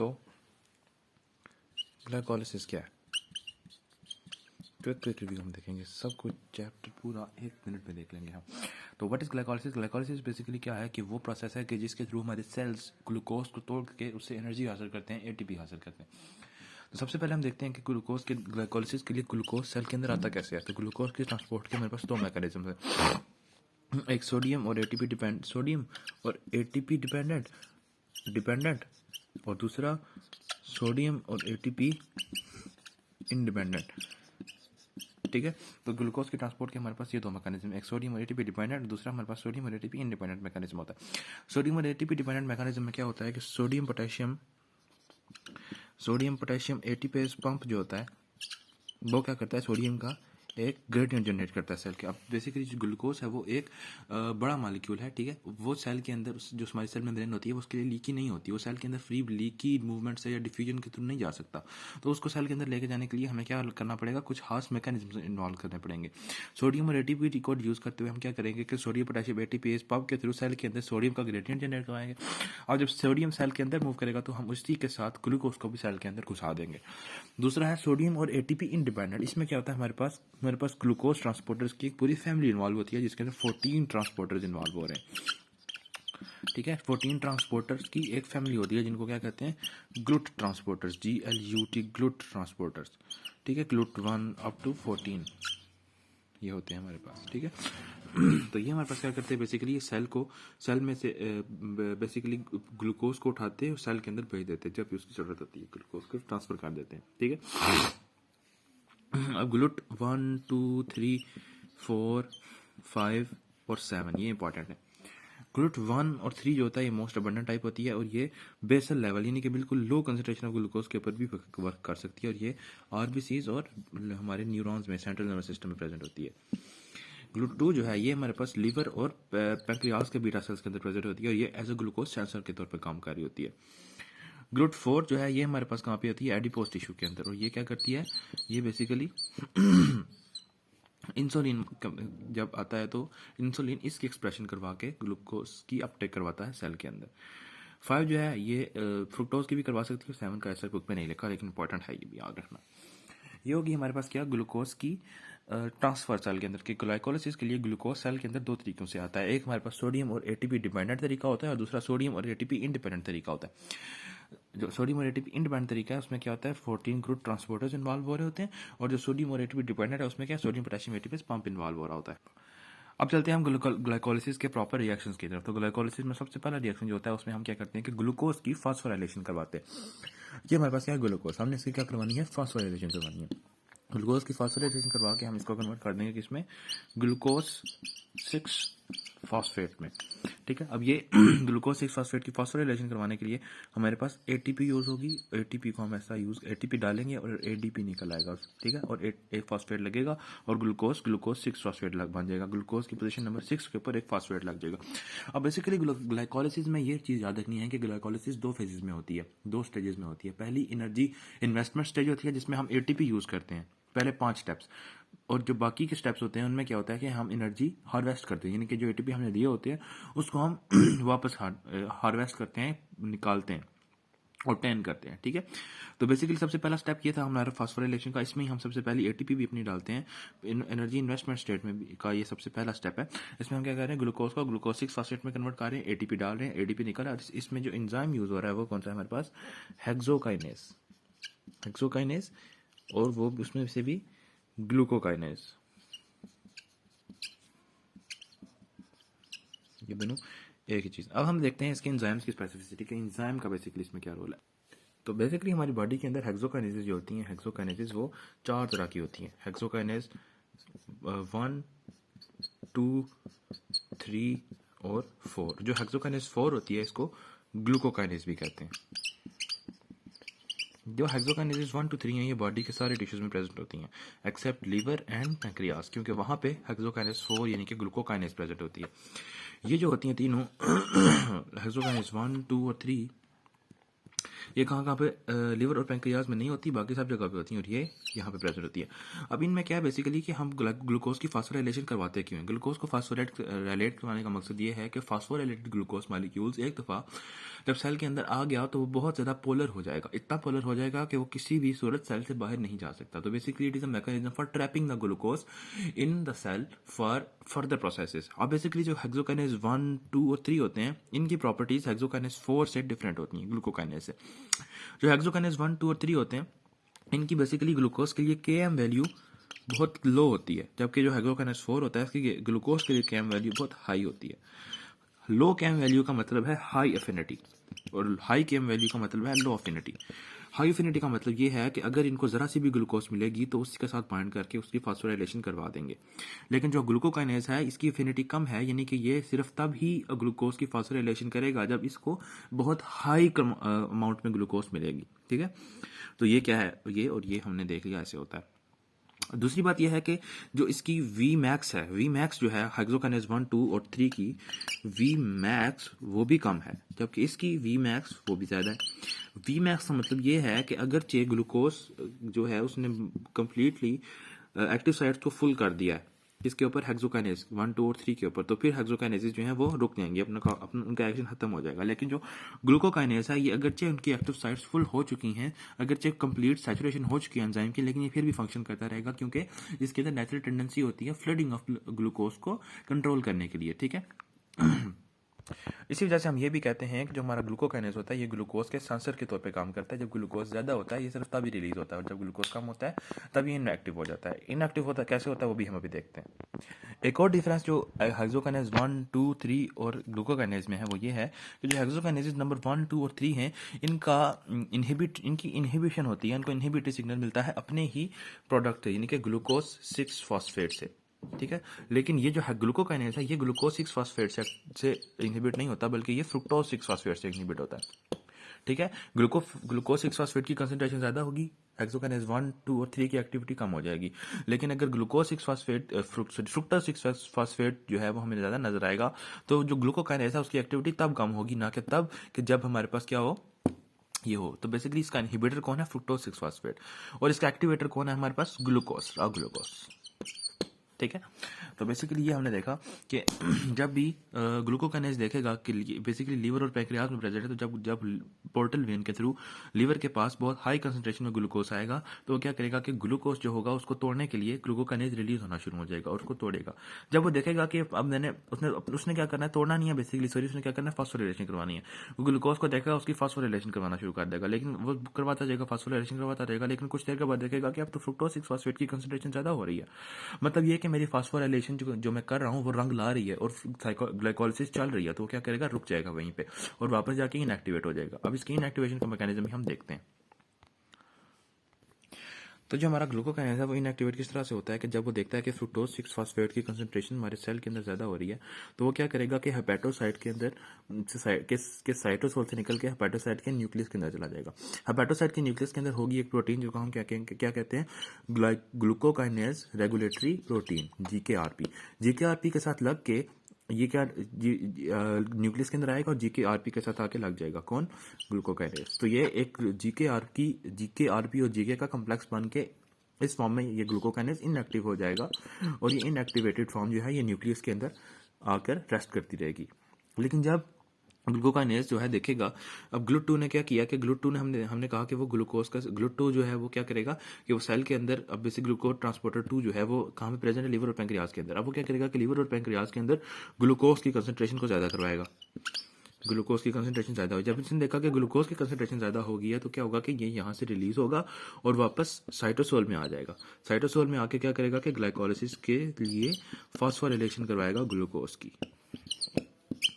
तो ग्लाइकोलिसिस क्या है, क्विक रिव्यू हम देखेंगे, सब कुछ चैप्टर पूरा 1 मिनट में देख लेंगे हम। तो what is glycolysis? Glycolysis basically क्या है कि वो प्रोसेस है कि जिसके थ्रू हमारे सेल्स ग्लूकोज को तोड़ के उससे एनर्जी हासिल करते हैं, एटीपी हासिल करते हैं। तो सबसे पहले हम देखते हैं कि ग्लूकोज के ग्लाइकोलिसिस के लिए ग्लूकोज सेल के अंदर आता कैसे है। तो ग्लूकोज के ट्रांसपोर्ट के हमारे पास 2 मैकेनिज्म है, एक सोडियम और एटीपी डिपेंडेंट और दूसरा सोडियम और एटीपी इंडिपेंडेंट। ठीक है, तो ग्लूकोज के ट्रांसपोर्ट के हमारे पास ये 2 मैकेनिज्म, एक सोडियम और एटीपी डिपेंडेंट, दूसरा हमारे पास सोडियम और एटीपी इंडिपेंडेंट मैकेनिज्म होता है। सोडियम और एटीपी डिपेंडेंट मैकेनिज्म में क्या होता है कि सोडियम पोटेशियम एटीपेज पंप जो होता है वो क्या करता है, सोडियम का एक ग्रेडियंट जनरेट करता है सेल के। अब बेसिकली जो ग्लूकोज है वो एक बड़ा मॉलिक्यूल है, ठीक है, वो सेल के अंदर जो हमारी सेल मेम्ब्रेन होती है वो उसके लिए लीकी नहीं होती, वो सेल के अंदर फ्री लीकी मूवमेंट से या डिफ्यूजन के थ्रू नहीं जा सकता। तो उसको सेल के अंदर लेके जाने के लिए हमें क्या करना पड़ेगा, कुछ खास मैकेनिज्म इन्वॉल्व करने पड़ेंगे। सोडियम और एटीपी को यूज करते हुए हम क्या करेंगे कि सोडियम पोटेशियम एटीपी पंप के थ्रू सेल के अंदर सोडियम का ग्रेडियंट जनरेट करवाएंगे, और जब सोडियम सेल के अंदर मूव करेगा तो हम उसी के साथ ग्लूकोज को भी सेल के अंदर घुसा देंगे। दूसरा है सोडियम और एटीपी इंडिपेंडेंट। इसमें क्या होता है, हमारे पास ग्लूकोज ट्रांसपोर्टर्स की एक पूरी फैमिली इन्वॉल्व होती है, जिसके अंदर 14 ट्रांसपोर्टर्स इन्वॉल्व हो रहे हैं। ठीक है, 14 ट्रांसपोर्टर्स की एक फैमिली होती है जिनको क्या कहते हैं, GLUT transporters, GLUT, GLUT transporters. ठीक है, ग्लूट 1 अप टू 14 ये होते हैं हमारे पास। ठीक है, तो ये हमारे पास क्या करते हैं, बेसिकली सेल में से बेसिकली ग्लूकोज को उठाते हैं और सेल के अंदर भेज देते हैं, जब भी उसकी जरूरत होती है ग्लूकोज को ट्रांसफर कर देते हैं। ठीक है, अब ग्लूट 1 2 3 4 5 और 7 ये इंपॉर्टेंट है। ग्लूट 1 और 3 जो होता है ये मोस्ट अबंडेंट टाइप होती है और ये बेसल लेवल यानी कि बिल्कुल लो कंसंट्रेशन ऑफ ग्लूकोज के ऊपर भी वर्क कर सकती है, और ये आरबीसीज और हमारे न्यूरॉन्स में, सेंट्रल नर्वस सिस्टम में प्रेजेंट होती है। ग्लूट 2 जो है ये हमारे पास लीवर और पैंक्रियास के बीटा सेल्स के अंदर प्रेजेंट होती है, और ये एज अ ग्लूकोज सेंसर के तौर पर काम कर रही होती है। ग्लूट 4 जो है ये हमारे पास कहाँ पे होती है, एडिपोज टिश्यू के अंदर, और ये क्या करती है, ये बेसिकली इंसुलिन जब आता है तो इंसुलिन इसकी एक्सप्रेशन करवा के ग्लूकोज की अपटेक करवाता है सेल के अंदर। 5 जो है ये फ्रुक्टोज की भी करवा सकती है, 7 का ऐसा बुक में नहीं लिखा लेकिन इंपॉर्टेंट है, ये भी याद रखना। ये होगी हमारे पास क्या, ग्लूकोज की ट्रांसफर सेल के अंदर। कि ग्लाइकोलिसिस के लिए ग्लूकोज सेल के अंदर 2 तरीकों से आता है, एक हमारे पास सोडियम और एटीपी डिपेंडेंट तरीका होता है और दूसरा सोडियम और एटीपी इंडिपेंडेंट तरीका होता है। जो सोडियम और एटीपी इंडिपेंडेंट तरीका है उसमें क्या होता है, 14 ग्लूट ट्रांसपोर्टर्स इन्वॉल्व हो रहे होते हैं, और जो सोडियम और एटीपी डिपेंडेंट है उसमें क्या, sodium potassium ATPase pump involve हो रहा होता है। अब चलते हैं हम ग्लाइकोलिसिस के प्रॉपर रिएक्शंस की तरफ। तो ग्लाइकोलिसिस में सबसे पहला रिएक्शन जो होता है उसमें हम क्या करते हैं कि ग्लूकोज की फास्फोराइलेशन करवाते हैं। ये हमारे पास क्या है, ग्लूकोज, हमने इसकी क्या करवानी है, फास्फोराइलेशन करवानी है। ग्लूकोज की फास्फोराइलेशन करवा के हम इसको कन्वर्ट कर देंगे किसमें, ग्लूकोज 6 फॉस्फेट में। ठीक है, अब ये ग्लूकोज 6 फॉस्फेट की फास्फोराइलेशन करवाने के लिए हमारे पास एटीपी यूज होगी, एटीपी को हम ऐसा एटीपी डालेंगे और एडीपी निकल आएगा। ठीक है, और एक फॉस्फेट लगेगा और ग्लूकोज 6 फॉस्फेट बन जाएगा, ग्लूकोज की पोजीशन नंबर 6 के ऊपर एक फॉस्फेट लग जाएगा। अब बेसिकली ग्लाइकोलिसिस में ये चीज याद रखनी है कि ग्लाइकोलिसिस 2 फेजेस में होती है, 2 स्टेजेस में होती है। पहली एनर्जी इन्वेस्टमेंट स्टेज होती है जिसमें हम एटीपी यूज करते हैं, पहले 5 स्टेप्स, और जो बाकी के स्टेप्स होते हैं उनमें क्या होता है कि हम एनर्जी हार्वेस्ट करते हैं, यानी कि जो एटीपी हमने दिए होते हैं उसको हम वापस हार्वेस्ट करते हैं, निकालते हैं और टैन करते हैं। ठीक है, तो बेसिकली सबसे पहला स्टेप ये था हमारा फास्फोराइलेशन का, इसमें हम सबसे पहले एटीपी भी अपनी डालते हैं, एनर्जी इन्वेस्टमेंट स्टेट में का ये सबसे पहला स्टेप है। इसमें हम क्या कर रहे हैं, ग्लूकोज को ग्लूकोज 6 फॉस्फेट में कन्वर्ट कर रहे हैं, एटीपी डाल रहे हैं, एडीपी निकल रहा है। इसमें जो एंजाइम यूज हो रहा है वो कौन सा है हमारे पास, हेक्सोकाइनेज, और वो उसमें से भी ग्लूकोकाइनेज, ये दोनों एक ही चीज। अब हम देखते हैं इसके एंजाइम्स की स्पेसिफिसिटी कि एंजाइम का बेसिकली इसमें क्या रोल है। तो बेसिकली हमारी बॉडी के अंदर हेक्सोकाइनेजेस जो होती हैं, हेक्सोकाइनेजेस वो 4 तरह की होती हैं। हेक्सोकाइनेज 1 2 3 और 4। जो हेक्सोकाइनेज 4 होती है इसको ग्लूकोकाइनेज भी कहते हैं। जो हेक्सोकाइनेजेस 1 2 3 हैं ये बॉडी के सारे टिश्यूज में प्रेजेंट होती हैं एक्सेप्ट लीवर एंड पैंक्रियास, क्योंकि वहां पे हेक्सोकाइनेज 4 यानी कि ग्लूकोकाइनेज प्रेजेंट होती है। ये जो होती हैं तीनों हेक्सोकाइनेज 1 2 और 3, ये कहाँ कहाँ पे लिवर और पैंक्रियाज में नहीं होती, बाकी सब जगह पे होती है, और ये यहाँ पे प्रेजेंट होती है। अब इनमें क्या है बेसिकली कि हम ग्लूकोज की फास्फोराइलेशन करवाते क्यों हैं? ग्लूकोज को फास्फोराइलेट करवाने का मकसद ये है कि फास्फोराइलेटेड ग्लूकोज मालिक्यूल्स एक दफ़ा जब सेल के अंदर आ गया तो वो बहुत ज़्यादा पोलर हो जाएगा, इतना पोलर हो जाएगा कि वो किसी भी सूरत सेल से बाहर नहीं जा सकता। तो basically it is a mechanism for trapping the glucose in the cell for further processes. अब बेसिकली जो हेक्सोकाइनेज 1, 2 और 3 होते हैं, इनकी प्रॉपर्टीज हेक्सोकाइनेज 4 से डिफरेंट होती हैं ग्लूकोकाइनेज से। जो हेक्सोकाइनेज 1, 2 और 3 होते हैं, इनकी बेसिकली ग्लूकोज के लिए Km वैल्यू बहुत लो होती है, जबकि जो हेक्सोकाइनेज 4 होता है इसकी ग्लूकोज के लिए Km वैल्यू बहुत हाई होती है। लो Km वैल्यू का मतलब है हाई एफिनिटी, और हाई Km वैल्यू का मतलब है लो एफिनिटी। हाई एफिनिटी का मतलब ये है कि अगर इनको ज़रा सी भी ग्लूकोज मिलेगी तो उसके साथ बाइंड करके उसकी फास्फोराइलेशन करवा देंगे। लेकिन जो ग्लूकोकाइनेज है इसकी एफिनिटी कम है, यानी कि ये सिर्फ तब ही ग्लूकोज की फास्फोराइलेशन करेगा जब इसको बहुत हाई अमाउंट में ग्लूकोज मिलेगी। ठीक है, तो ये क्या है, ये और ये हमने देख लिया ऐसे होता है। दूसरी बात यह है कि जो इसकी वी मैक्स है, वी मैक्स जो है हेक्सोकाइनेज 1, 2 और 3 की वी मैक्स वो भी कम है, जबकि इसकी वी मैक्स वो भी ज़्यादा है। वी मैक्स का मतलब ये है कि अगरचे ग्लूकोज जो है उसने कम्प्लीटली एक्टिव साइट्स को फुल कर दिया है इसके ऊपर हेक्सोकाइनेज 1, 2 और 3 के ऊपर, तो फिर हेक्सोकाइनेजेस जो है वो रुक जाएंगे, अपना उनका एक्शन खत्म हो जाएगा। लेकिन जो ग्लूकोकाइनेज है ये अगरचे उनकी एक्टिव साइट्स फुल हो चुकी हैं, अगरचे कंप्लीट सैचुरेशन हो चुकी है एंजाइम की, लेकिन ये फिर भी फंक्शन करता रहेगा क्योंकि इसके अंदर नेचुरल टेंडेंसी होती है फ्लडिंग ऑफ ग्लूकोज को कंट्रोल करने के लिए। ठीक है, इसी वजह से हम ये भी कहते हैं कि जो हमारा ग्लूकोकाइनेज होता है ये ग्लूकोज के सेंसर के तौर पे काम करता है। जब ग्लूकोज ज़्यादा होता है ये सिर्फ तभी रिलीज होता है, और जब ग्लूकोज कम होता है तभी इनएक्टिव हो जाता है। इनएक्टिव होता कैसे होता है वो भी हम अभी देखते हैं। एक और डिफरेंस जो हेक्सोकाइनेज 1, 2, 3 और ग्लूकोकाइनेज में है वो ये है कि जो हेक्सोकाइनेज नंबर 1, 2 और 3 हैं इनकी इनहिबिशन होती है, इनको इनहिबिटरी सिग्नल मिलता है अपने ही प्रोडक्ट यानी कि ग्लूकोज 6 फॉस्फेट से। ठीक है, लेकिन ये जो है ग्लूकोकाइनेज है ये ग्लूकोज 6 फॉस्फेट से इनहिबिट नहीं होता, बल्कि ये फ्रुक्टोज 6 फॉस्फेट से इनहिबिट होता है। ठीक है, ग्लूकोज 6 फॉस्फेट की कंसंट्रेशन ज़्यादा होगी, हेक्सोकाइनेज 1, 2 और 3 की एक्टिविटी कम हो जाएगी। लेकिन अगर ग्लूकोज 6 फॉस्फेट फ्रुक्टोज 6 फॉस्फेट जो है वो हमें ज़्यादा नजर आएगा, तो जो ग्लूकोकाइनेज है उसकी एक्टिविटी तब कम होगी, ना कि तब कि जब हमारे पास क्या हो, ये हो। तो बेसिकली इसका इनहिबिटर कौन है, फ्रुक्टोज 6 फॉस्फेट, और इसका एक्टिवेटर कौन है हमारे पास, ग्लूकोज, ग्लूकोज। ठीक है, तो बेसिकली ये हमने देखा कि जब भी ग्लूकोकाइनेज देखेगा कि बेसिकली लीवर और पैंक्रियाज में प्रेजेंट है, तो जब जब पोर्टल वेन के थ्रू लीवर के पास बहुत हाई कंसंट्रेशन में ग्लूकोज आएगा तो वो क्या करेगा कि ग्लूकोज जो होगा उसको तोड़ने के लिए ग्लूकोकाइनेज रिलीज होना शुरू हो जाएगा और उसको तोड़ेगा। जब वो देखेगा कि अब उसने क्या करना है, तोड़ना नहीं है बेसिकली, सॉरी, उसने क्या करना है, फास्फोराइलेशन करवानी है। वो ग्लूकोज को देखेगा उसकी फास्फोराइलेशन करवाना शुरू कर देगा, लेकिन वो करवाता जाएगा, फास्फोराइलेशन करवाता रहेगा, लेकिन कुछ देर के बाद देखेगा कि अब तो फ्रुक्टोज 6 फॉस्फेट की कंसंट्रेशन ज़्यादा हो रही है, मतलब ये कि मेरी फास्फोराइलेशन जो मैं कर रहा हूँ वो रंग ला रही है और ग्लाइकोलिसिस चल रही है, तो वो क्या करेगा, रुक जाएगा वहीं पे और वापस जाके इनएक्टिवेट हो जाएगा। अब इसकी इनएक्टिवेशन का मैकेनिज्म हम देखते हैं। तो जो हमारा ग्लूकोकाइनेज है वो इनएक्टिवेट किस तरह से होता है कि जब वो देखता है कि फ्रुक्टोज 6 फॉस्फेट की कंसंट्रेशन हमारे सेल के अंदर ज़्यादा हो रही है, तो वो क्या करेगा कि हेपेटोसाइट के अंदर के साइटोसोल से निकल के हेपेटोसाइट के न्यूक्लियस के अंदर चला जाएगा। हेपेटोसाइट के न्यूक्लियस के अंदर होगी एक प्रोटीन जो हम क्या कहते हैं, glucokinase regulatory protein, GKRP। GKRP के साथ लग के ये क्या न्यूक्लियस के अंदर आएगा और GKRP के साथ आके लग जाएगा कौन, ग्लूकोकाइनेज। तो ये एक GKRP और GK का कॉम्प्लेक्स बन के इस फॉर्म में ये ग्लूकोकाइनेज इनएक्टिव हो जाएगा और ये इनएक्टिवेटेड फॉर्म जो है ये न्यूक्लियस के अंदर आकर रेस्ट करती रहेगी। लेकिन जब ग्लूकोकाइनेज जो है देखेगा, अब GLUT2 ने क्या किया कि GLUT2 ने हमने कहा कि वो ग्लूकोज का GLUT2 जो है वो क्या करेगा कि वो सेल के अंदर, अब बेसिक ग्लूकोज ट्रांसपोर्टर 2 जो है वो कहाँ पे प्रेजेंट है, लिवर और पैंक्रियाज के अंदर। अब वो क्या करेगा कि लिवर और पैंक्रियाज के अंदर ग्लूकोज की कंसंट्रेशन को ज़्यादा करवाएगा, ग्लूकोज की कंसंट्रेशन ज़्यादा हो। जब इसने देखा कि ग्लूकोज की कंसंट्रेशन ज़्यादा हो गई है तो क्या होगा कि ये यहाँ से रिलीज होगा और वापस साइटोसोल में आ जाएगा। साइटोसोल में आके क्या करेगा कि ग्लाइकोलिसिस के लिए फास्फोराइलेशन करवाएगा ग्लूकोज की।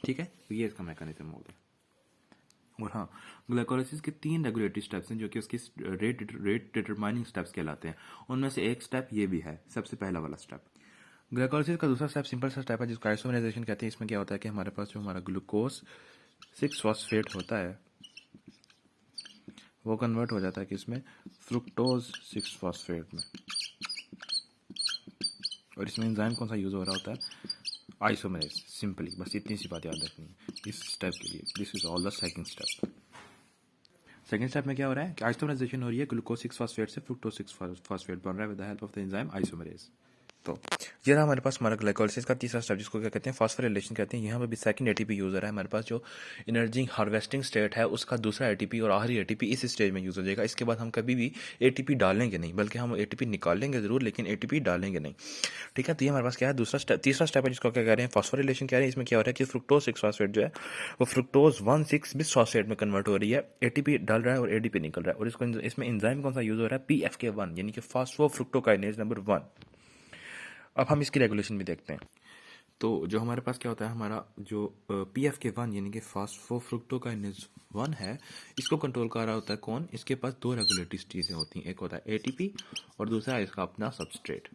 ठीक है, तो ये इसका मैकेनिज्म हो गया। और हाँ, ग्लाइकोलिसिस के 3 रेगुलेटरी स्टेप्स हैं जो कि उसकी रेट डिटरमाइनिंग स्टेप्स कहलाते हैं। उनमें से एक स्टेप ये भी है, सबसे पहला वाला स्टेप। ग्लाइकोलिसिस का दूसरा स्टेप सिंपल सा स्टेप है जिसको आइसोमराइजेशन कहते हैं। इसमें क्या होता है कि हमारे पास जो हमारा ग्लूकोज 6 फॉस्फेट होता है वो कन्वर्ट हो जाता है कि इसमें फ्रुक्टोज 6 फॉस्फेट में, और इसमें एंजाइम कौन सा यूज हो रहा होता है, आइसोमरेज। सिंपली बस इतनी सी बात याद रखनी है इस स्टेप के लिए। This is all the second step. Second step में क्या हो रहा है कि आइसोमराइजेशन हो रही है ग्लूकोज 6 फॉस्फेट से फ्रुक्टोज 6 फॉस्फेट बन रहा है with the help of the enzyme isomerase. तो ये रहा हमारे पास हमारा ग्लाइकोलिसिस का तीसरा स्टेप, जिसको क्या कहते हैं फॉस्फोराइलेशन कहते हैं। यहाँ पे भी सेकंड एटीपी यूज हो रहा है हमारे पास। जो एनर्जी हार्वेस्टिंग स्टेट है उसका दूसरा एटीपी और आखिरी एटीपी इस स्टेज में यूज हो जाएगा। इसके बाद हम कभी भी एटीपी डालेंगे नहीं, बल्कि हम एटीपी निकालेंगे जरूर लेकिन एटीपी डालेंगे नहीं। ठीक है, तो ये हमारे पास क्या है दूसरा स्टेप, तीसरा स्टेप है जिसको क्या कह रहे हैं फॉस्फोराइलेशन कह रहे हैं। इसमें क्या हो रहा है कि फ्रुक्टोज 6 फॉस्फेट जो है वो फ्रुक्टोज 1,6 बिस फॉस्फेट में कन्वर्ट हो रही है। एटीपी डाल रहा है और एडीपी निकल रहा है। और इसको इसमें एंजाइम कौन सा यूज हो रहा है PFK1 यानी कि फॉस्फोफ्रुक्टोकाइनेज नंबर 1। अब हम इसकी रेगुलेशन भी देखते हैं। तो जो हमारे पास क्या होता है हमारा जो PFK1 यानी कि फॉस्फोफ्रुक्टोकाइनेज 1 है, इसको कंट्रोल कर रहा होता है कौन, इसके पास दो रेगुलेटरी चीज़ें होती हैं, एक होता है ATP और दूसरा है इसका अपना सबस्ट्रेट।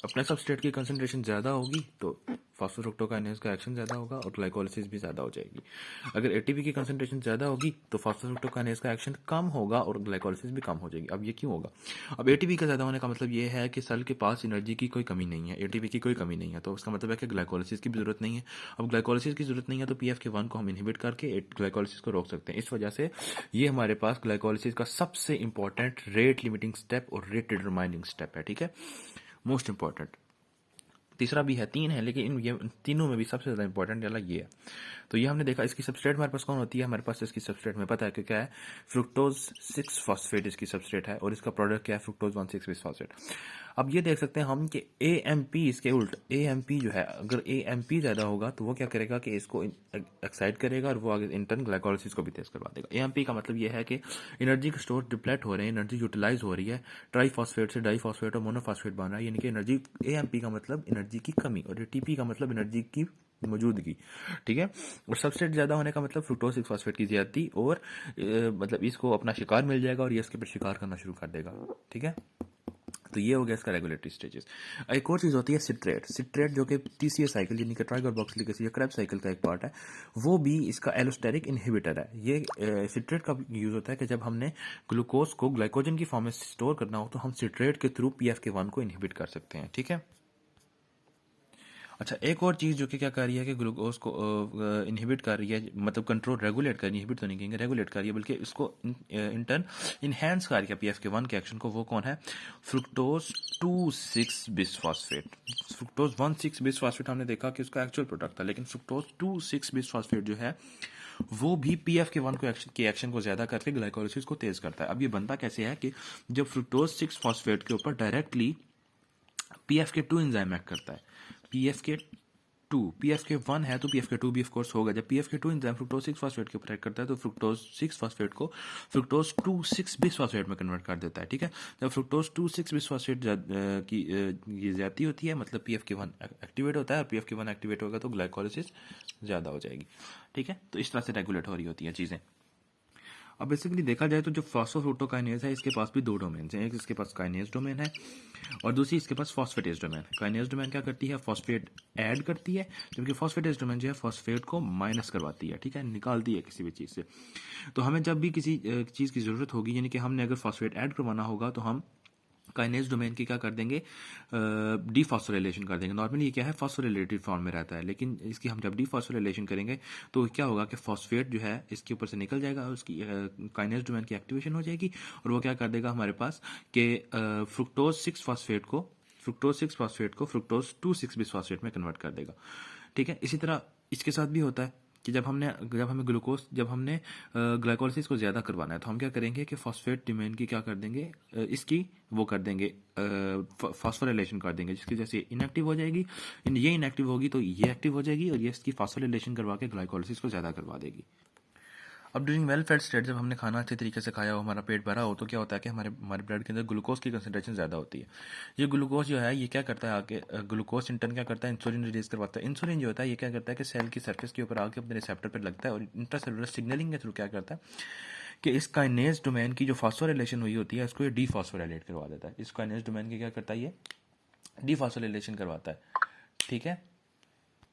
अपने सबस्ट्रेट की कंसंट्रेशन ज़्यादा होगी तो फॉस्फोफ्रुक्टोकाइनेज का एक्शन ज़्यादा होगा और ग्लाइकोलिसिस भी ज़्यादा हो जाएगी। अगर एटीपी की कंसंट्रेशन ज़्यादा होगी तो फॉस्फोफ्रुक्टोकाइनेज का एक्शन कम होगा और ग्लाइकोलिसिस भी कम हो जाएगी। अब ये क्यों होगा? अब एटीपी का ज़्यादा होने का मतलब ये है कि सेल के पास एनर्जी की कोई कमी नहीं है, एटीपी की कोई कमी नहीं है, तो उसका मतलब है कि ग्लाइकोलिसिस की भी जरूरत नहीं है। अब ग्लाइकोलिसिस की जरूरत नहीं है तो PFK1 को हम इनहिबिट करके ग्लाइकोलिसिस को रोक सकते हैं। इस वजह से ये हमारे पास ग्लाइकोलिसिस का सबसे इंपॉर्टेंट रेट लिमिटिंग स्टेप और रेट डिटरमाइनिंग स्टेप है। ठीक है, मोस्ट इंपॉर्टेंट। तीसरा भी है, तीन है, लेकिन इन ये तीनों में भी सबसे ज़्यादा इंपॉर्टेंट वाला ये है। तो ये हमने देखा इसकी सबस्ट्रेट हमारे पास कौन होती है, हमारे पास इसकी सबस्ट्रेट में पता है कि क्या है फ्रुक्टोज 6 फॉस्फेट इसकी सबस्ट्रेट है और इसका प्रोडक्ट क्या है फ्रुक्टोज 1,6 बिस फॉस्फेट। अब ये देख सकते हैं हम कि AMP इसके उल्ट AMP जो है, अगर AMP ज़्यादा होगा तो वो क्या करेगा कि इसको एक्साइट करेगा और वो आगे इंटर्न ग्लाइकोलिसिस को भी तेज करवा देगा। AMP का मतलब ये है कि एनर्जी के स्टोर डिप्लेट हो रहे हैं, एनर्जी यूटिलाइज हो रही है, ट्राईफॉस्फेट से डाईफॉस्फेट और मोनोफॉस्फेट बन रहा है, यानी कि एनर्जी AMP का मतलब एनर्जी की कमी और TP का मतलब एनर्जी की मौजूदगी। ठीक है, और सबस्ट्रेट ज़्यादा होने का मतलब फ्रुक्टोज 6 फॉस्फेट की ज़्यादती और मतलब इसको अपना शिकार मिल जाएगा और ये इसके पर शिकार करना शुरू कर देगा। ठीक है, तो ये हो गया इसका रेगुलेटरी स्टेजेस। एक और चीज़ होती है सिट्रेट। सिट्रेट जो कि TCA साइकिल यानी कि ट्राइकार्बोक्सिलिक एसिड या क्रेब्स साइकिल का एक पार्ट है, वो भी इसका एलोस्टेरिक इनहिबिटर है। ये सिट्रेट का यूज़ होता है कि जब हमने ग्लूकोज को ग्लाइकोजन की फॉर्म में स्टोर करना हो तो हम सिट्रेट के थ्रू PFK1 को इनहिबिट कर सकते हैं। ठीक है, अच्छा एक और चीज़ जो कि क्या कर रही है कि ग्लूकोज को इनहिबिट कर रही है, मतलब कंट्रोल रेगुलेट कर रही है, इनहिबिट तो नहीं कहेंगे, रेगुलेट कर रही है, बल्कि इसको इंटर्न इनहेंस कर रही है PFK1 के एक्शन को। वो कौन है? Fructose 2,6 bis phosphate. Fructose 1,6 bis phosphate हमने देखा कि उसका एक्चुअल प्रोडक्ट था, लेकिन फ्रुक्टोज 2,6 बिस फॉस्फेट जो है वो भी PFK1 के एक्शन को ज्यादा करके ग्लाइकोलिसिस को तेज करता है। अब ये बनता कैसे है कि जब फ्रुक्टोज 6 फॉस्फेट के ऊपर डायरेक्टली PFK2 एंजाइम एक्ट करता है। PFK1 है तो PFK2 भी ऑफ कोर्स होगा। जब PFK2 एंजाइम फ्रुक्टोज 6 फॉस्फेट के ऊपर एक्ट करता है तो फ्रुक्टोज 6 फॉस्फेट को फ्रुक्टोज 2,6 बिस फॉस्फेट में कन्वर्ट कर देता है। ठीक है, जब फ्रुक्टोज 2,6 बिस फॉस्फेट की ये ज्यादती होती है मतलब PFK1 एक्टिवेट होता है और PFK1 एक्टिवेट होगा तो ग्लाइकोलिसिस ज्यादा हो जाएगी। ठीक है, तो इस तरह से रेगुलेट हो रही होती हैं चीजें। अब बेसिकली देखा जाए तो जो फॉस्फोफ्रुक्टोकाइनेज है इसके पास भी दो डोमेन हैं, एक इसके पास काइनेज डोमेन है और दूसरी इसके पास फॉस्फेटेज डोमेन है। काइनेज डोमेन क्या करती है? फॉस्फेट ऐड करती है, जबकि फॉस्फेटेज डोमेन जो है फॉस्फेट को माइनस करवाती है। ठीक है, निकालती है किसी भी चीज़ से। तो हमें जब भी किसी चीज़ की ज़रूरत होगी, यानी कि हमने अगर फॉस्फेट ऐड करवाना होगा तो हम काइनेज डोमेन की क्या कर देंगे? डीफॉस्फोराइलेशन कर देंगे। नॉर्मली ये क्या है फॉस्फोराइलेटेड फॉर्म में रहता है, लेकिन इसकी हम जब डीफॉस्फोराइलेशन करेंगे तो क्या होगा कि फॉस्फेट जो है इसके ऊपर से निकल जाएगा और उसकी काइनेज डोमेन की एक्टिवेशन हो जाएगी और वो क्या कर देगा हमारे पास कि फ्रुक्टोज 6 फॉस्फेट को फ्रुक्टोज 2,6 बिस फॉस्फेट में कन्वर्ट कर देगा। ठीक है, इसी तरह इसके साथ भी होता है कि जब हमने ग्लाइकोलिसिस को ज़्यादा करवाना है तो हम क्या करेंगे कि फॉस्फेट डोमेन की क्या कर देंगे, इसकी वो कर देंगे फॉस्फोराइलेशन कर देंगे, जिसकी जैसे इनएक्टिव हो जाएगी। ये इनएक्टिव होगी तो ये एक्टिव हो जाएगी और ये इसकी फॉस्फोराइलेशन करवा के ग्लाइकोलिसिस को ज़्यादा करवा देगी। अब ड्यूरिंग वेल फेड स्टेट जब हमने खाना अच्छे तरीके से खाया हो, हमारा पेट भरा हो, तो क्या होता है कि हमारे ब्लड के अंदर ग्लूकोज की कंसंट्रेशन ज़्यादा होती है। ये ग्लूकोज जो है ये क्या करता है आके ग्लूकोज इंटर्न क्या करता है? इंसुलिन रिलीज करवाता है। इंसुलिन जो होता है ये क्या करता है कि सेल की सरफेस के ऊपर आके अपने रिसेप्टर पर लगता है और इंट्रासेलुलर सिग्नलिंग के थ्रू क्या करता है कि इस काइनेज डोमेन की जो फॉस्फोराइलेशन हुई होती है उसको ये डीफॉस्फोराइलेट करवा देता है। इस काइनेज डोमेन की क्या करता है? ये डीफॉस्फोराइलेशन करवाता है। ठीक है,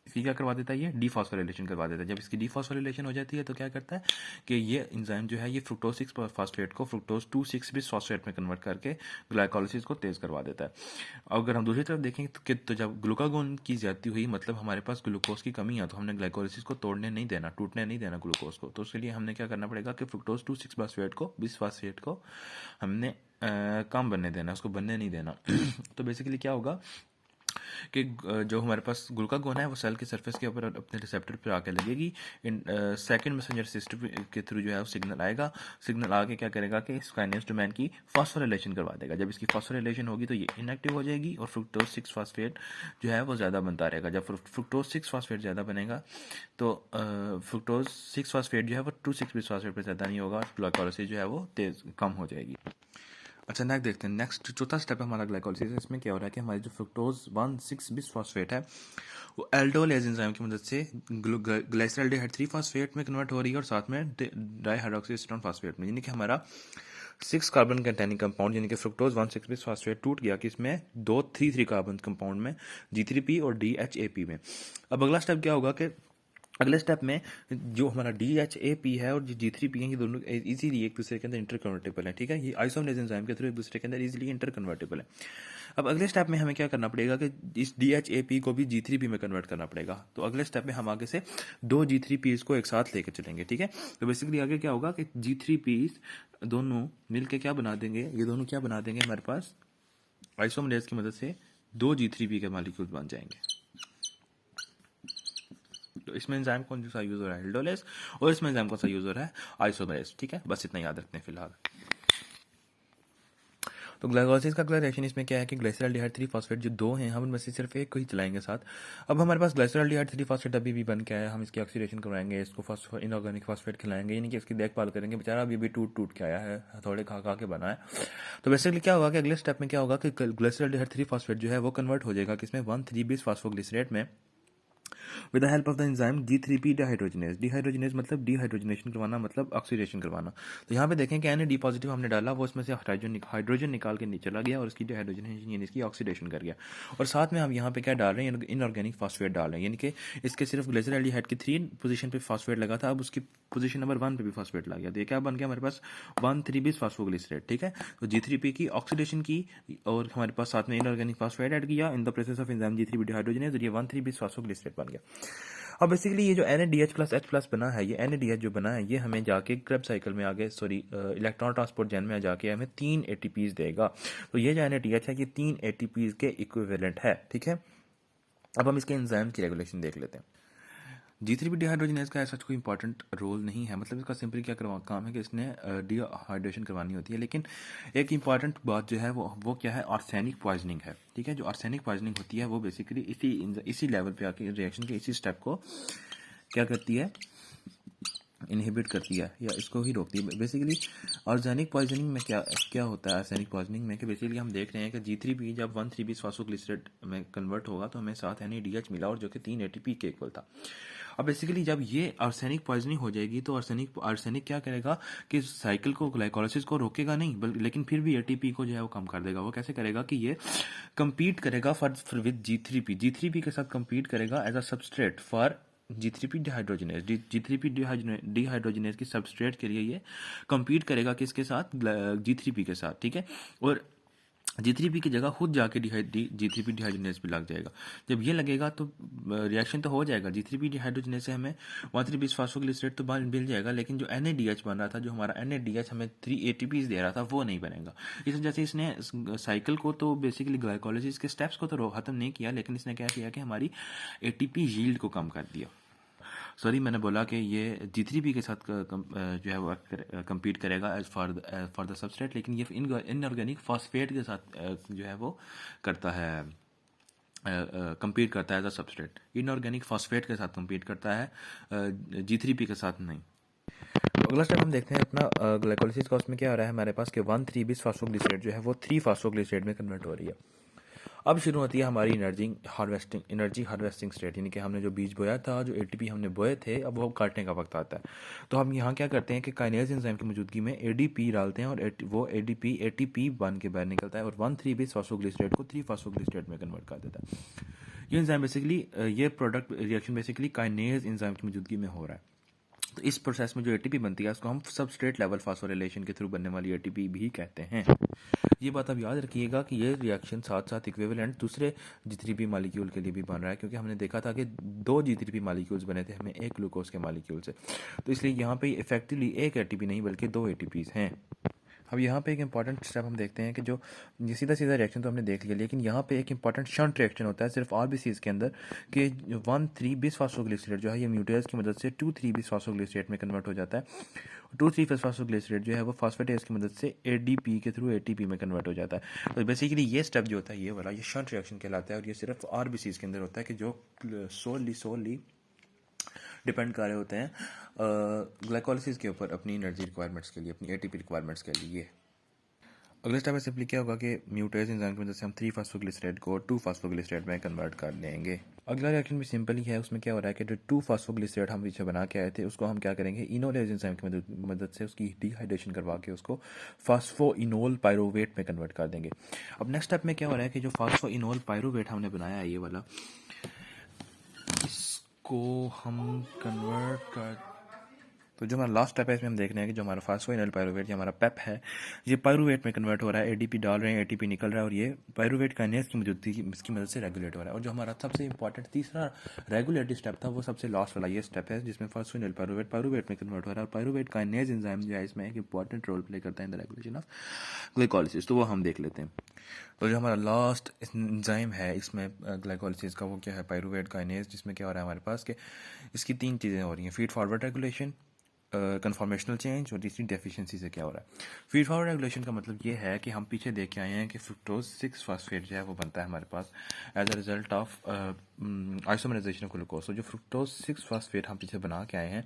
इसकी क्या करवा देता है, ये डीफॉस्फोराइलेशन करवा देता है। जब इसकी डीफॉस्फोराइलेशन हो जाती है तो क्या करता है कि ये एंजाइम जो है ये फ्रुक्टोज 6 फास्फेट को फ्रुक्टोज 2,6 बिस फास्फेट में कन्वर्ट करके ग्लाइकोलाइसिस को तेज करवा देता है। अगर हम दूसरी तरफ देखें तो जब ग्लूकागोन की ज्यादती हुई, मतलब हमारे पास ग्लूकोज की कमी है, तो हमने ग्लाइकोलाइसिस को तोड़ने नहीं देना, टूटने नहीं देना ग्लूकोज को। तो उसके लिए हमने क्या करना पड़ेगा कि फ्रुक्टोज 2,6 फास्फेट को, बिस फास्फेट को हमने कम बनने देना, उसको बनने नहीं देना। तो बेसिकली क्या होगा कि जो हमारे पास ग्लूकागोन है वो सेल के सरफेस के ऊपर अपने रिसेप्टर पर आके लगेगी। इन सेकंड मैसेंजर सिस्टम के थ्रू जो है वो सिग्नल आएगा। सिग्नल आके क्या करेगा कि इस काइनेस डोमेन की फास्फोराइलेशन करवा देगा। जब इसकी फास्फोराइलेशन होगी तो ये इनएक्टिव हो जाएगी और फ्रुक्टोज 6 फास्फेट जो है वो ज़्यादा बनता रहेगा। जब फ्रुक्टोज 6 फास्फेट ज़्यादा बनेगा तो फ्रुक्टोज 6 फास्फेट जो है वो 2,6 बिस फास्फेट पर ज़्यादा नहीं होगा, ग्लाइकोलाइसिस जो है वो तेज कम हो जाएगी। अच्छा, नेक्स्ट देखते हैं। नेक्स्ट चौथा स्टेप है हमारा ग्लाइकोलाइसिस। इसमें क्या हो रहा है कि हमारी जो फ्रुक्टोज 1,6 बिस फास्फेट है वो एल्डोलेज एंजाइम की मदद से ग्लाइसरॉल्डिहाइड 3 फास्फेट में कन्वर्ट हो रही है और साथ में डाईहाइड्रोक्सीएसीटोन फास्फेट में, यानी कि हमारा 6 कार्बन कंटेनिंग कंपाउंड यानी कि फ्रुक्टोज 1,6 बिस फास्फेट टूट गया कि इसमें 2 3 कार्बन कंपाउंड में G3P और DHAP में। अब अगला स्टेप क्या होगा कि अगले स्टेप में जो हमारा DHAP है और जो G3P है ये दोनों इजीली एक दूसरे के अंदर इंटर कन्वर्टेबल है। ठीक है, ये आइसोमरेज एंजाइम के थ्रू एक दूसरे के अंदर इजीली इंटर कन्वर्टेबल है। अब अगले स्टेप में हमें क्या करना पड़ेगा कि इस DHAP को भी G3P में कन्वर्ट करना पड़ेगा। तो अगले स्टेप में हम आगे से 2 G3Ps को एक साथ लेकर चलेंगे। ठीक है, तो बेसिकली आगे क्या होगा कि G3Ps दोनों मिलकर क्या बना देंगे, ये दोनों क्या बना देंगे, हमारे पास आइसोमरेज की मदद से 2 G3P के मॉलिक्यूल बन जाएंगे। तो इसमें एंजाइम कौन सा यूज हो रहा है, एल्डोलेज, और इसमें एंजाइम कौन सा यूज हो रहा है, आइसोमरेज। ठीक है, बस इतना याद रखते हैं फिलहाल। तो ग्लाइकोलाइसिस का रिएक्शन इसमें क्या है कि ग्लाइसरॉल्डिहाइड 3 फास्फेट जो दो हैं हम उनमें से सिर्फ एक को ही चलाएंगे साथ। अब हमारे पास ग्लाइसरॉल्डिहाइड 3 फास्फेट अभी भी बन के आया, हम इसकी ऑक्सीडेशन करवाएंगे, इसको इनऑर्गेनिक फास्फेट खिलाएंगे, यानी कि इसकी देखभाल करेंगे। बेचारा अभी भी टूट टूट के आया है, थोड़े खा खा के बना है। तो बेसिकली क्या होगा कि अगले स्टेप में क्या होगा कि ग्लाइसरॉल्डिहाइड 3 फास्फेट जो है वो कन्वर्ट हो जाएगा किसमें, 1,3 बिस फास्फोग्लिसरेट में with the help of the enzyme G3P dehydrogenase. Dehydrogenase मतलब डिहाइड्रोजनेशन करवाना, मतलब ऑक्सीडेशन करवाना। तो यहाँ पे देखें कि Na- पॉजिटिव हमने डाला, वो इसमें से हाइड्रोजन निकाल के नीचे चला गया और इसकी डिहाइड्रोजनेशन यानी इसकी ऑक्सीडेशन कर गया। और साथ में हम यहाँ पे क्या डाल रहे हैं, इनऑर्गेनिक फास्फेट डाल रहे हैं, यानी कि इसके सिर्फ ग्लिसरॉल्डिहाइड की 3 पोजीशन पे फास्फेट लगा था, अब उसकी पोजीशन नंबर 1 पे भी फास्फेट लग गया। तो ये क्या बन गया हमारे पास, 1,3 बिस फास्फोग्लिसरेट। ठीक है, तो G3P की ऑक्सीडेशन की और हमारे पास साथ में इनऑर्गेनिक फास्फेट ऐड किया in the process of enzyme G3P dehydrogenase, और ये 1,3 बिस फास्फोग्लिसरेट बन गया। अब बेसिकली ये जो NADH प्लस H प्लस बना है, ये NADH जो बना है ये हमें जाके क्रेब्स साइकिल में आगे इलेक्ट्रॉन ट्रांसपोर्ट जेन में जाके हमें 3 ATPs देगा। तो ये जो NADH है ये 3 ATPs के इक्विवेलेंट है। ठीक है, अब हम इसके एंजाइम की रेगुलेशन देख लेते हैं। G3P डिहाइड्रोजनेज का ऐसा कोई इंपॉर्टेंट रोल नहीं है, मतलब इसका सिंपली क्या करवा काम है कि इसने डिहाइड्रेशन करवानी होती है। लेकिन एक इंपॉर्टेंट बात जो है वो क्या है, आर्सेनिक पॉइजनिंग है। ठीक है, जो आर्सेनिक पॉइजनिंग होती है वो बेसिकली इसी लेवल पे आके रिएक्शन के इसी स्टेप को क्या करती है, इनहिबिट करती है या इसको ही रोकती है। बेसिकली आर्सेनिक पॉइजनिंग में क्या क्या होता है, आर्सेनिक पॉइजनिंग में कि बेसिकली हम देख रहे हैं कि G3P जब 1,3 बिस फास्फोग्लिसरेट में कन्वर्ट होगा तो हमें साथ NADH मिला और जो कि 3 ATP के इक्वल था। अब बेसिकली जब ये आर्सेनिक पॉइजनिंग हो जाएगी तो आर्सेनिक क्या करेगा कि साइकिल को, ग्लाइकोलाइसिस को रोकेगा नहीं, लेकिन फिर भी ATP को जो है वो कम कर देगा। वो कैसे करेगा कि ये कंपीट करेगा फॉर विद G3P के साथ कंपीट करेगा as a substrate for G3P dehydrogenase. G3P dehydrogenase की सबस्ट्रेट के लिए ये compete करेगा किसके साथ, G3P के साथ। ठीक है, और G3P की जगह खुद जाके G3P डिहाइड्रोजनेज भी लग जाएगा। जब ये लगेगा तो रिएक्शन तो हो जाएगा, G3P डिहाइड्रोजनेज से हमें 1,3 बिस फास्फोग्लिसरेट तो मिल जाएगा, लेकिन जो NADH बन रहा था, जो हमारा NADH हमें 3 ATPs दे रहा था, वो नहीं बनेगा। इस वजह से इसने साइकिल को तो बेसिकली ग्लाइकोलाइसिस के स्टेप्स को तो खत्म नहीं किया, लेकिन इसने क्या किया कि हमारी ATP यील्ड को कम कर दिया। सॉरी, मैंने बोला कि ये G3P के साथ जो है वो compete करेगा एज फॉर द सबस्ट्रेट, लेकिन ये इनऑर्गेनिक फॉस्फेट के साथ जो है वो करता है, compete करता है as a substrate. Inorganic phosphate के साथ compete करता है, G3P के साथ नहीं। तो अगला स्टेप हम देखते हैं अपना ग्लाइकोलाइसिस का। उसमें क्या हो रहा है हमारे पास कि 1,3 बिस फास्फोग्लिसरेट जो है वो 3 फास्फोग्लिसरेट में कन्वर्ट हो रही है। अब शुरू होती है हमारी एनर्जी हार्वेस्टिंग स्टेट, यानी कि हमने जो बीज बोया था, जो एटीपी हमने बोए थे, अब वो काटने का वक्त आता है। तो हम यहाँ क्या करते हैं कि काइनेज एंजाइम की मौजूदगी में एडीपी डालते हैं और वो एडीपी एटीपी बन के बाहर निकलता है और 1,3 बेस फॉस्फोग्लिसरेट को 3 फॉस्फोग्लिसरेट में कन्वर्ट कर देता है। ये एंजाइम बेसिकली ये product reaction basically kinase enzyme की मौजूदगी में हो रहा है। तो इस प्रोसेस में जो एटीपी बनती है उसको हम सबस्ट्रेट लेवल फास्फोरिलेशन के थ्रू बनने वाली एटीपी भी कहते हैं। ये बात आप याद रखिएगा कि ये रिएक्शन साथ साथ इक्विवेलेंट दूसरे G3P मॉलिक्यूल के लिए भी बन रहा है, क्योंकि हमने देखा था कि 2 G3P मॉलिक्यूल्स बने थे हमें एक ग्लूकोज के मॉलिक्यूल से। तो इसलिए यहाँ पे इफेक्टिवली एक एटीपी नहीं बल्कि 2 एटीपीज हैं। अब यहाँ पे एक इंपॉर्टेंट स्टेप हम देखते हैं कि जो ये सीधा सीधा रिएक्शन तो हमने देख लिया, लेकिन यहाँ पे एक इंपॉर्टेंट शंट रिएक्शन होता है सिर्फ आरबीसीज के अंदर कि 1,3 बिस फॉस्फोग्लिसरेट जो है ये म्यूटेज की मदद से 2,3 बिस फॉस्फोग्लिसरेट में कन्वर्ट हो जाता है। 2,3 बिस फॉस्फोग्लिसरेट जो है वो फॉस्फेटेज की मदद से एडीपी के थ्रू एटीपी में कन्वर्ट हो जाता है। तो बेसिकली ये स्टेप जो होता है ये वाला ये शंट रिएक्शन कहलाता है और ये सिर्फ आरबीसीज के अंदर होता है कि जो सोली डिपेंड कर रहे होते हैं ग्लाइकोलिसिस के ऊपर अपनी एनर्जी रिक्वायरमेंट्स के लिए, अपनी एटीपी रिक्वायरमेंट्स के लिए। अगले स्टेप में सिंपली क्या होगा कि म्यूटेज एंजाइम की वजह से हम 3 फास्फोग्लिसरेट को 2 फास्फोग्लिसरेट में कन्वर्ट कर देंगे। अगला रिएक्शन भी सिंपल ही है, उसमें क्या हो रहा है कि जो 2 फास्फोग्लिसरेट हम पीछे बना के आए थे उसको हम क्या करेंगे, इनोलेज एंजाइम की मदद से उसकी डिहाइड्रेशन करवा के उसको फास्फोइनोल पायरुवेट में कन्वर्ट कर देंगे। अब नेक्स्ट स्टेप में क्या हो रहा है कि जो फास्फोइनोल पायरुवेट हमने बनाया है ये वाला, इसको हम कन्वर्ट कर, तो जो हमारा लास्ट स्टेप है इसमें हम देख रहे हैं कि जो हमारा फास्फोइनोल पायरुवेट ये हमारा पेप है, ये पायरुवेट में कन्वर्ट हो रहा है, एडीपी डाल रहे हैं, एटीपी निकल रहा है और ये पायरुवेट काइनेज की मौजूदगी इसकी मदद से रेगुलेट हो रहा है। और जो हमारा सबसे इंपॉर्टेंट तीसरा रेगुलेटरी स्टेप था वो सबसे लास्ट वाला ये स्टेप है जिसमें फास्फोइनोल पायरुवेट में कन्वर्ट हो रहा है और पायरुवेट काइनेज एंजाइम जो है इसमें एक इंपॉर्टेंट रोल प्ले करता है in the regulation of glycolysis. तो वो हम देख लेते हैं। तो जो हमारा लास्ट एंजाइम है इसमें ग्लाइकोलिसिस का वो क्या है, पायरुवेट काइनेज, जिसमें क्या हो रहा है हमारे पास कि इसकी 3 चीज़ें हो रही हैं, feed forward regulation, conformational change और तीसरी डेफिशिएंसी से क्या हो रहा है। फीड फॉरवर्ड रेगुलेशन का मतलब ये है कि हम पीछे देख के आए हैं कि फ्रुक्टोज 6 फास्फेट जो है वो बनता है हमारे पास as a result of isomerisation of glucose. तो जो फ्रुक्टोज 6 फास्फेट हम पीछे बना के आए हैं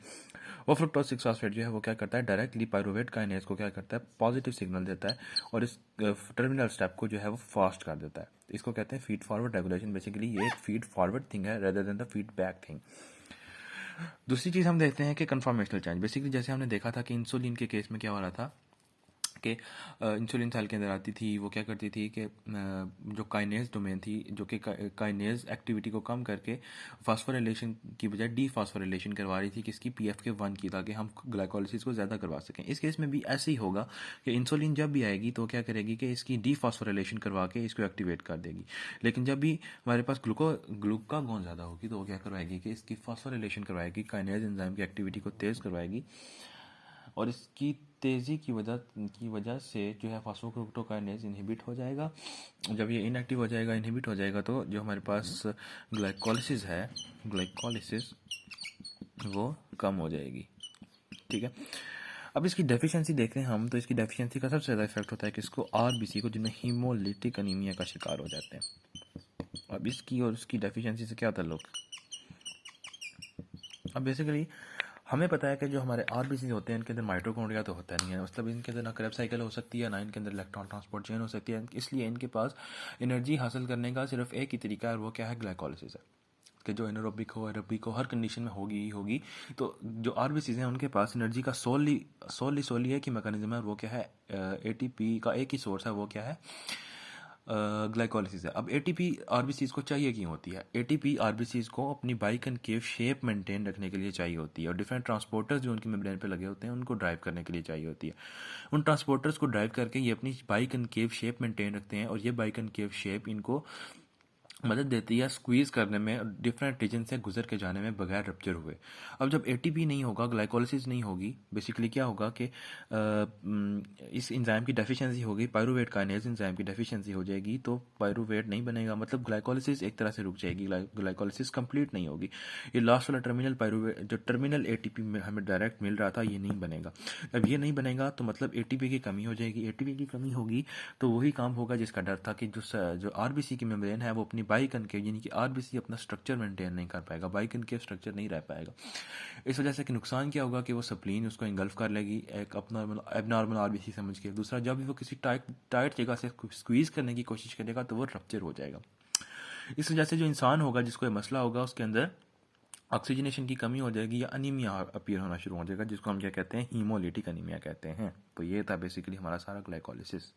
वो फ्रुक्टोज 6 फास्फेट जो है वो क्या करता है, डायरेक्टली पायरुवेट काइनेज को क्या करता है, पॉजिटिव सिग्नल देता है और इस टर्मिनल स्टेप को जो है वो फास्ट कर देता है। इसको कहते हैं फीड फॉरवर्ड रेगुलेशन। बेसिकली ये एक फीड फॉरवर्ड थिंग है rather than the feedback thing. दूसरी चीज़ हम देखते हैं कि कन्फॉर्मेशनल चेंज। बेसिकली जैसे हमने देखा था कि इंसुलिन के केस में क्या हो रहा था कि इंसुलिन सेल के अंदर आती थी, वो क्या करती थी कि जो काइनेज डोमेन थी जो कि काइनेज एक्टिविटी को कम करके फास्फोरिलेशन की बजाय डी फास्फोरिलेशन करवा रही थी किसकी, PFK1 की, ताकि हम ग्लाइकोलिसिस को ज़्यादा करवा सकें। इस केस में भी ऐसे ही होगा कि इंसुलिन जब भी आएगी तो क्या करेगी कि इसकी डी फास्फोरिलेशन करवा के इसको एक्टिवेट कर देगी। लेकिन जब भी हमारे पास ग्लूकागोन ज़्यादा होगी तो वो क्या करवाएगी कि इसकी फास्फोरिलेशन करवाएगी, काइनेज एंजाइम की एक्टिविटी को तेज़ करवाएगी और इसकी तेज़ी की वजह से जो है फास्फोग्लूकोकाइनेज इनहिबिट हो जाएगा। जब ये इनएक्टिव हो जाएगा, इनहिबिट हो जाएगा, तो जो हमारे पास ग्लाइकोलिसिस है, ग्लाइकोलिसिस वो कम हो जाएगी। ठीक है। अब इसकी डेफिशिएंसी देख रहे हैं हम, तो इसकी डेफिशिएंसी का सबसे ज़्यादा इफेक्ट होता है किसको, आरबीसी को, जिनमें हीमोलिटिक अनीमिया का शिकार हो जाते हैं। अब इसकी और उसकी डेफिशिएंसी से क्या ताल्लुक। अब बेसिकली हमें पता है कि जो हमारे आरबीसी होते हैं इनके अंदर माइटोकॉन्ड्रिया तो होता नहीं है, मतलब इनके अंदर ना क्रेब साइकिल हो सकती है ना इनके अंदर इलेक्ट्रॉन ट्रांसपोर्ट चेन हो सकती है। इसलिए इनके पास एनर्जी हासिल करने का सिर्फ एक ही तरीका है और वो क्या है, ग्लाइकोलिसिस है। कि जो एनारोबिक हो एरोबिक हो हर कंडीशन में होगी ही होगी। तो जो आरबीसीज हैं उनके पास एनर्जी का सोली एक ही मैकेनिज्म है और वो क्या है, एटीपी का एक ही सोर्स है, वो क्या है, ग्लाइकोलिसिस है। अब एटीपी आरबीसीज को चाहिए क्यों होती है, एटीपी आरबीसीज को अपनी बाइकनकेव शेप मेंटेन रखने के लिए चाहिए होती है और डिफरेंट ट्रांसपोर्टर्स जो उनकी मेम्ब्रेन पे लगे होते हैं उनको ड्राइव करने के लिए चाहिए होती है। उन ट्रांसपोर्टर्स को ड्राइव करके ये अपनी बाइकनकेव शेप मेंटेन रखते हैं और ये बाइकनकेव शेप इनको मदद देती है स्क्वीज़ करने में, डिफरेंट रीजन से गुजर के जाने में बगैर रप्चर हुए। अब जब एटीपी नहीं होगा, ग्लाइकोलिसिस नहीं होगी, बेसिकली क्या होगा कि इस एंजाइम की डेफिशिएंसी होगी, पायरुवेट काइनेज एंजाइम की डेफिशिएंसी हो जाएगी, तो पायरुवेट नहीं बनेगा, मतलब ग्लाइकोलिसिस एक तरह से रुक जाएगी, ग्लाइकोलिसिस कंप्लीट नहीं होगी। ये लास्ट वाला टर्मिनल पायरुवेट जो टर्मिनल एटीपी में हमें डायरेक्ट मिल रहा था ये नहीं बनेगा। अब ये नहीं बनेगा तो मतलब एटीपी की कमी हो जाएगी। एटीपी की कमी होगी तो वही काम होगा जिसका डर था कि जो आरबीसी की मेम्ब्रेन है वो अपनी बाई कनकेव यानी कि आरबीसी अपना स्ट्रक्चर मेंटेन नहीं कर पाएगा, बाई कनकेव स्ट्रक्चर नहीं रह पाएगा। इस वजह से कि नुकसान क्या होगा कि वो स्प्लीन उसको इंगल्फ कर लेगी एक एबनॉर्मल आरबीसी समझ के। दूसरा, जब भी वो किसी टाइट जगह से स्क्वीज़ करने की कोशिश करेगा तो वो रप्चर हो जाएगा। इस वजह से जो इंसान होगा जिसको ये मसला होगा उसके अंदर ऑक्सीजनेशन की कमी हो जाएगी या अनीमिया अपीयर होना शुरू हो जाएगा, जिसको हम क्या कहते हैं, हीमोलिटिक अनीमिया कहते हैं। तो ये था बेसिकली हमारा सारा ग्लाइकोलिसिस।